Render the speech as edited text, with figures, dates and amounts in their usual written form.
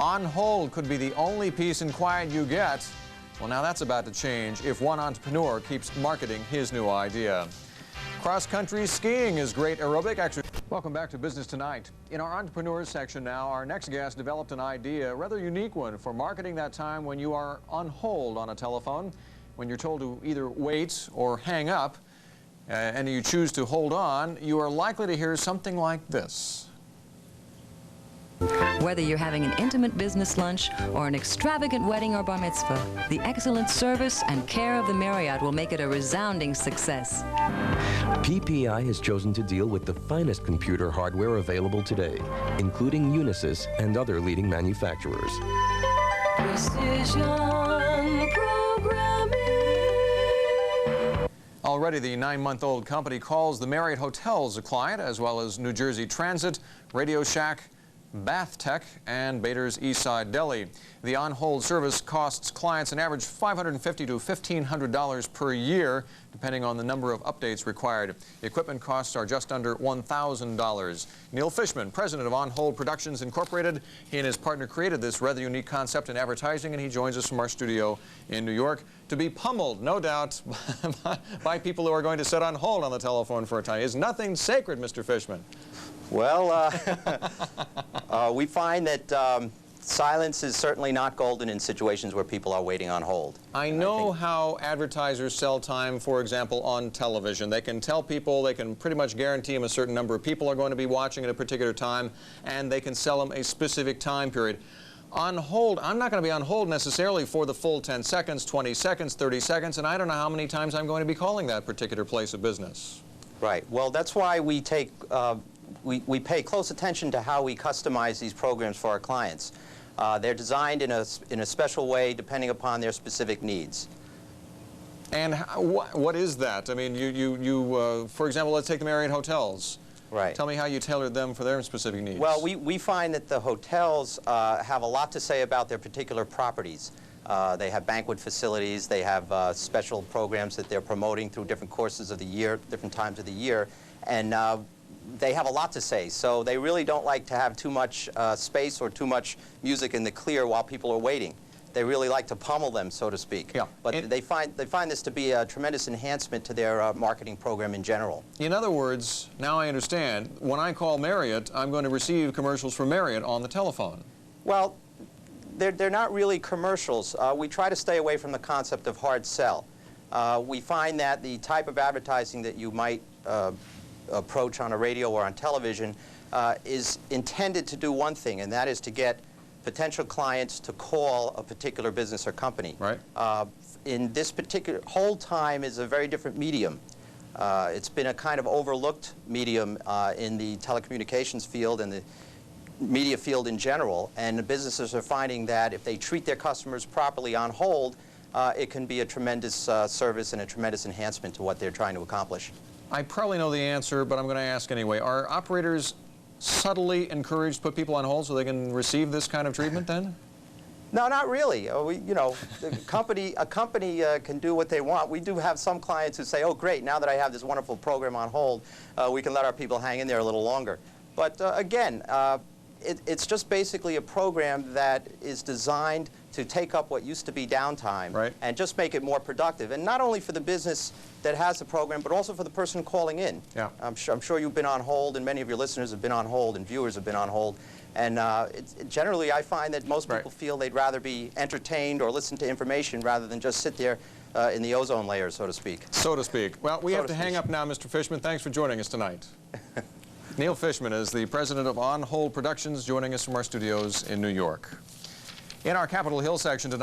On hold could be the only peace and quiet you get. Well, now that's about to change if one entrepreneur keeps marketing his new idea. Cross-country skiing is great aerobic exercise. Welcome back to Business Tonight. In our entrepreneurs section now, our next guest developed an idea, a rather unique one, for marketing that time when you are on hold on a telephone, when you're told to either wait or hang up, and you choose to hold on, you are likely to hear something like this. Whether you're having an intimate business lunch or an extravagant wedding or bar mitzvah, the excellent service and care of the Marriott will make it a resounding success. PPI has chosen to deal with the finest computer hardware available today, including Unisys and other leading manufacturers. Precision programming. Already the 9-month-old company calls the Marriott Hotels a client, as well as New Jersey Transit, Radio Shack, Bath Tech, and Bader's Eastside Deli. The on-hold service costs clients an average $550 to $1,500 per year, depending on the number of updates required. The equipment costs are just under $1,000. Neil Fishman, president of On Hold Productions Incorporated, he and his partner created this rather unique concept in advertising, and he joins us from our studio in New York to be pummeled, no doubt, by people who are going to sit on hold on the telephone for a time. Is nothing sacred, Mr. Fishman? Well, we find that silence is certainly not golden in situations where people are waiting on hold. I know how advertisers sell time, for example, on television. They can tell people, they can pretty much guarantee them a certain number of people are going to be watching at a particular time, and they can sell them a specific time period. On hold, I'm not going to be on hold necessarily for the full 10 seconds, 20 seconds, 30 seconds, and I don't know how many times I'm going to be calling that particular place of business. Right. Well, that's why we take we pay close attention to how we customize these programs for our clients. They're designed in a special way depending upon their specific needs. And what is that? I mean, for example, let's take the Marriott Hotels. Right. Tell me how you tailored them for their specific needs. Well, we find that the hotels have a lot to say about their particular properties. They have banquet facilities, they have special programs that they're promoting through different courses of the year, different times of the year, and they have a lot to say. So they really don't like to have too much space or too much music in the clear while people are waiting. They really like to pummel them, so to speak. Yeah. But they find this to be a tremendous enhancement to their marketing program in general. In other words, now I understand, when I call Marriott, I'm going to receive commercials from Marriott on the telephone. Well, they're not really commercials. We try to stay away from the concept of hard sell. We find that the type of advertising that you might approach on a radio or on television is intended to do one thing, and that is to get potential clients to call a particular business or company. Right. In this particular, hold time is a very different medium. It's been a kind of overlooked medium in the telecommunications field and the media field in general, and the businesses are finding that if they treat their customers properly on hold, it can be a tremendous service and a tremendous enhancement to what they're trying to accomplish. I probably know the answer, but I'm going to ask anyway. Are operators subtly encouraged to put people on hold so they can receive this kind of treatment then? No, not really. You know, a company can do what they want. We do have some clients who say, oh, great, now that I have this wonderful program on hold, we can let our people hang in there a little longer. But again, it's just basically a program that is designed to take up what used to be downtime, right, and just make it more productive. And not only for the business that has the program, but also for the person calling in. Yeah. I'm sure you've been on hold, and many of your listeners have been on hold, and viewers have been on hold. And generally, I find that most people feel they'd rather be entertained or listen to information rather than just sit there in the ozone layer, so to speak. So to speak. Well, we have to hang up now, Mr. Fishman. Thanks for joining us tonight. Neil Fishman is the president of On Hold Productions, joining us from our studios in New York. In our Capitol Hill section tonight,